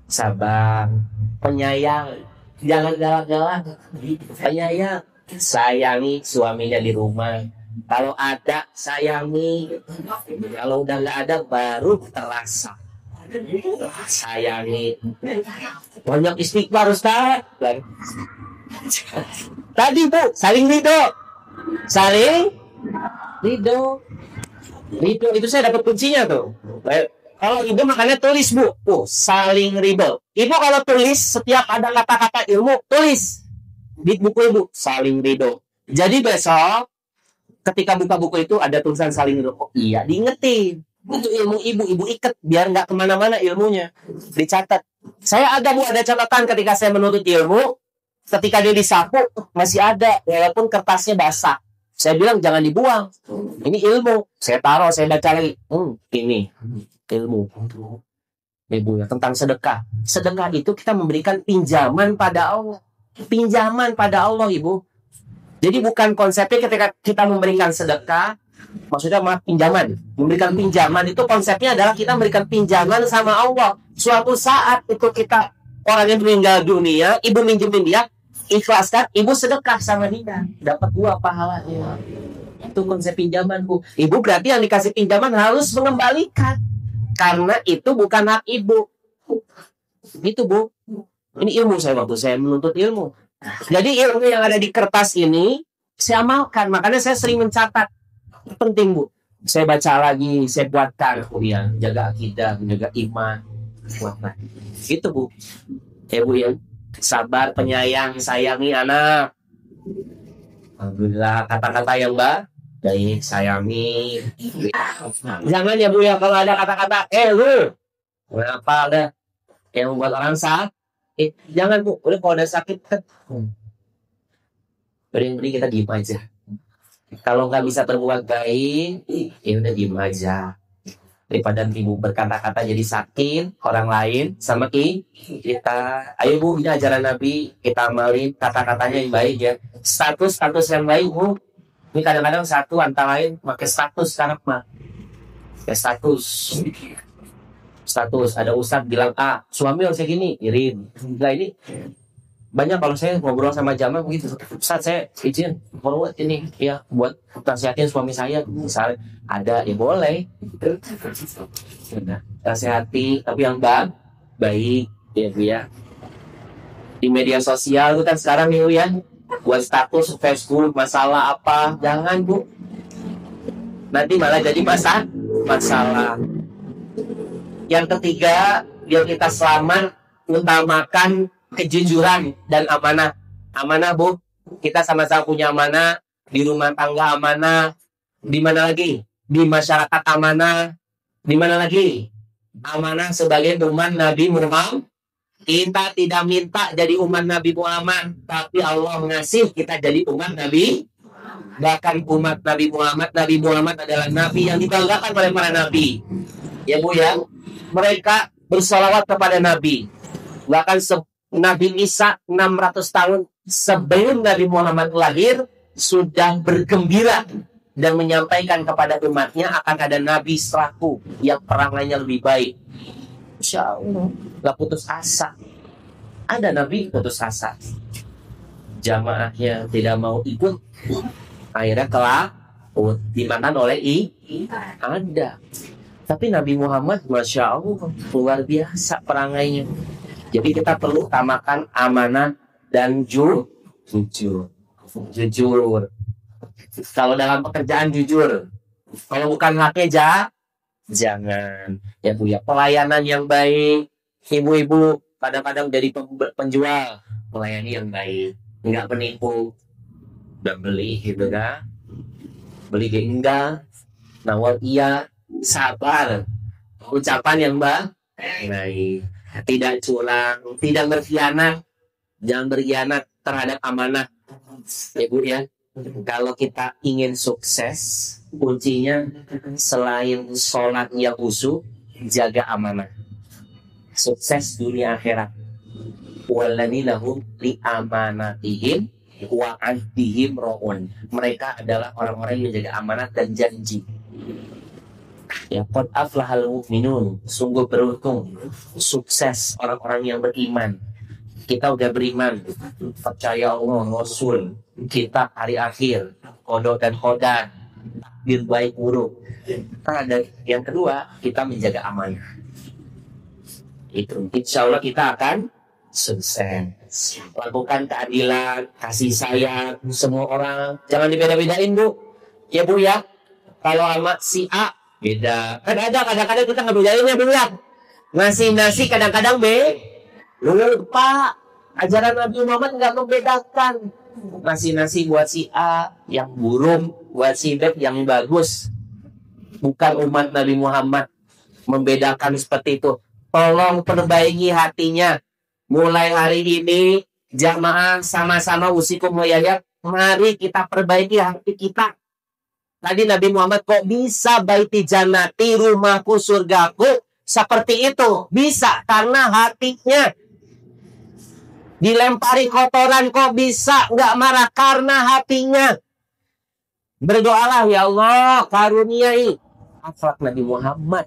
sabar, penyayang, jangan galak-galak, penyayang, sayangi suaminya di rumah. Kalau ada sayangi, kalau udah nggak ada baru terasa. Sayangi, banyak istighfar Ustaz. Tadi Bu, saling ridho, saling ridho, ridho itu saya dapat kuncinya tuh. Kalau ibu makanya tulis Bu, saling ridho. Ibu kalau tulis setiap ada kata-kata ilmu tulis di buku ibu saling ridho. Jadi besok ketika buka buku itu ada tulisan saling ridho. Oh, iya diingetin. Itu ilmu ibu ikat biar nggak kemana-mana ilmunya. Dicatat. Saya ada Bu, ada catatan ketika saya menuntut ilmu. Ketika dia disapu masih ada walaupun kertasnya basah. Saya bilang jangan dibuang. Ini ilmu. Saya taruh, saya baca lagi. Ini ilmu. Ibu ya tentang sedekah. Sedekah itu kita memberikan pinjaman pada Allah. Pinjaman pada Allah, Ibu. Jadi bukan konsepnya ketika kita memberikan sedekah, maksudnya pinjaman. Memberikan pinjaman itu konsepnya adalah kita memberikan pinjaman sama Allah. Suatu saat itu kita orang yang meninggal dunia, ibu minjemin dia, ikhlaskan, ibu sedekah sama dia, dapat 2 pahalanya. Itu konsep pinjaman Bu. Ibu berarti yang dikasih pinjaman harus mengembalikan, karena itu bukan hak ibu. Gitu Bu. Ini ilmu saya waktu saya menuntut ilmu. Jadi ilmu yang ada di kertas ini saya amalkan. Makanya saya sering mencatat. Penting Bu. Saya baca lagi, saya buatkan. Ya, jaga akidah, menjaga iman. Gitu Bu. Ya Bu ya. Sabar, penyayang, sayangi anak. Alhamdulillah kata-kata yang baik, sayangi. Jangan ya Bu ya kalau ada kata-kata lu apa ada yang membuat orang sakit. Jangan Bu, udah kalau ada sakit kan beri kita diem aja. Kalau nggak bisa berbuat baik, ya udah diem aja. Daripada ibu berkata-kata jadi sakit orang lain sama kita. Ayo Bu, ini ajaran Nabi, kita amalin kata-katanya yang baik ya. Status yang baik Bu. Ini kadang-kadang satu antara lain pakai status sekarang mah. Ya status ada ustadz bilang suami harus kayak gini, kirim. Nah ini banyak kalau saya ngobrol sama jamaah begitu. Ustadz saya izin forward ini ya buat nasihatin suami saya misalnya ada ya boleh. Nah, nasihati tapi yang baik ya Bu ya. Di media sosial itu kan sekarang nih ya buat status Facebook masalah apa jangan Bu. Nanti malah jadi masalah. Yang ketiga, biar kita selamat, utamakan kejujuran dan amanah. Amanah Bu, kita sama-sama punya amanah, di rumah tangga amanah, di mana lagi? Di masyarakat amanah, di mana lagi? Amanah sebagai umat Nabi Muhammad. Kita tidak minta jadi umat Nabi Muhammad, tapi Allah ngasih kita jadi umat Nabi. Bahkan umat Nabi Muhammad adalah Nabi yang dibanggakan oleh para Nabi. Ya Bu ya. Mereka bersolawat kepada Nabi. Bahkan Nabi Isa 600 tahun sebelum Nabi Muhammad lahir sudah bergembira dan menyampaikan kepada umatnya akan ada Nabi setelahku yang perangannya lebih baik. Insya Allah gak putus asa. Ada Nabi putus asa, jamaahnya tidak mau ikut, akhirnya kelak dimakan oleh ada. Tapi Nabi Muhammad, Masya Allah, luar biasa perangainya. Jadi kita perlu utamakan amanah dan jujur. Kalau dalam pekerjaan jujur. Kalau bukan haknya jangan. Ya Bu ya, pelayanan yang baik. Ibu-ibu kadang-kadang jadi penjual, melayani yang baik, nggak penipu. Dan beli gitu kan. Beli enggak, nawar iya. Sabar, ucapan yang baik, tidak curang, tidak berkhianat, jangan berkhianat terhadap amanah. Ya Bu ya, kalau kita ingin sukses, kuncinya selain sholat yang khusyuk, jaga amanah. Sukses dunia akhirat. Walladzina hum li amanatihim wa ahdihim ra'un. Mereka adalah orang-orang yang menjaga amanat dan janji. Ya, qad aflahal mu'minun, sungguh beruntung, sukses orang-orang yang beriman. Kita udah beriman, percaya Allah, Rasul, kita hari akhir, kodok dan kodar, takdir baik buruk. Nah, dan yang kedua, kita menjaga amanah. Itu, insya Allah kita akan sukses. Lakukan keadilan, kasih sayang semua orang. Jangan dibeda-bedain, Bu. Ya, Bu ya. Kalau sama si A beda. Kan ada kadang-kadang kita nggak bedain ya, Bu ya. Ngasih nasi kadang-kadang lupa. Ajaran Nabi Muhammad nggak membedakan. Ngasih nasi buat si A yang buruk, buat si B yang bagus. Bukan umat Nabi Muhammad membedakan seperti itu. Tolong perbaiki hatinya. Mulai hari ini jamaah sama-sama usikum wayahya, mari kita perbaiki hati kita. Tadi Nabi Muhammad, kok bisa baiti jannati, rumahku surgaku seperti itu? Bisa karena hatinya. Dilempari kotoran kok bisa nggak marah karena hatinya. Berdoalah, ya Allah karuniai akhlak Nabi Muhammad.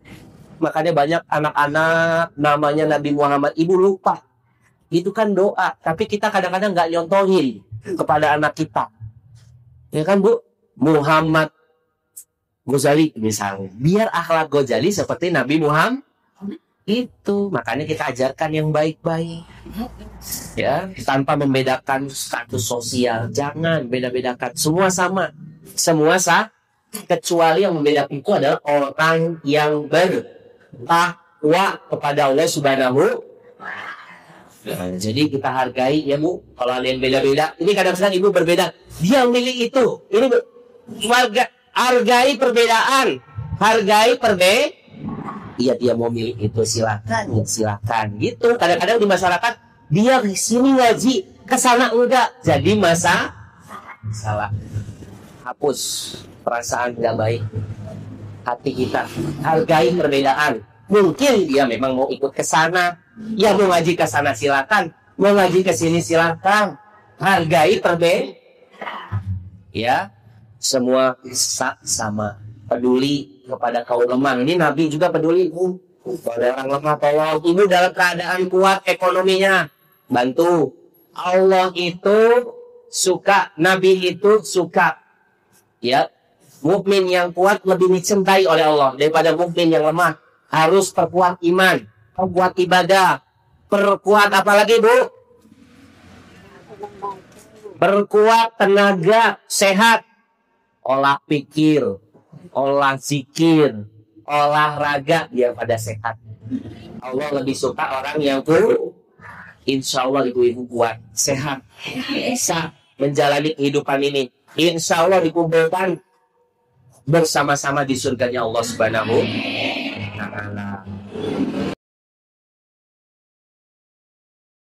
Makanya banyak anak-anak namanya Nabi Muhammad, ibu lupa. Itu kan doa, tapi kita kadang-kadang nggak nyontohin kepada anak kita. Ya kan, Bu? Muhammad Ghazali misalnya, biar akhlak Ghazali seperti Nabi Muhammad. Itu makanya kita ajarkan yang baik-baik, ya, tanpa membedakan status sosial. Jangan beda-bedakan, semua sama, semua kecuali yang membedakan itu adalah orang yang bertakwa kepada Allah Subhanahu. Nah, jadi kita hargai ya, Bu. Kalau ada yang beda-beda, ini kadang-kadang ibu berbeda, dia milih itu, ini hargai perbedaan, hargai perbedaan. Iya, dia mau milih itu silakan, ya silakan gitu. Kadang-kadang di masyarakat dia di sini ngaji, kesana enggak, jadi salah. Hapus perasaan tidak baik hati kita, hargai perbedaan. Mungkin dia memang mau ikut ke sana, ya mau ngaji ke sana silakan, mau ngaji ke sini silakan. Hargai perbedaan. Ya, semua sama. Peduli kepada kaum lemah. Ini Nabi juga peduli pada orang lemah. Tolong ibu dalam keadaan kuat ekonominya, bantu. Allah itu suka, Nabi itu suka. Ya, mukmin yang kuat lebih dicintai oleh Allah daripada mukmin yang lemah. Harus perkuat iman, perkuat ibadah, perkuat apa lagi, Bu? Perkuat tenaga sehat, olah pikir, olah zikir, olahraga, dia pada sehat. Allah lebih suka orang yang insya Allah ibu-ibu kuat, sehat, bisa menjalani kehidupan ini. Insya Allah dikumpulkan bersama-sama di surganya Allah Subhanahu wa Ta'ala.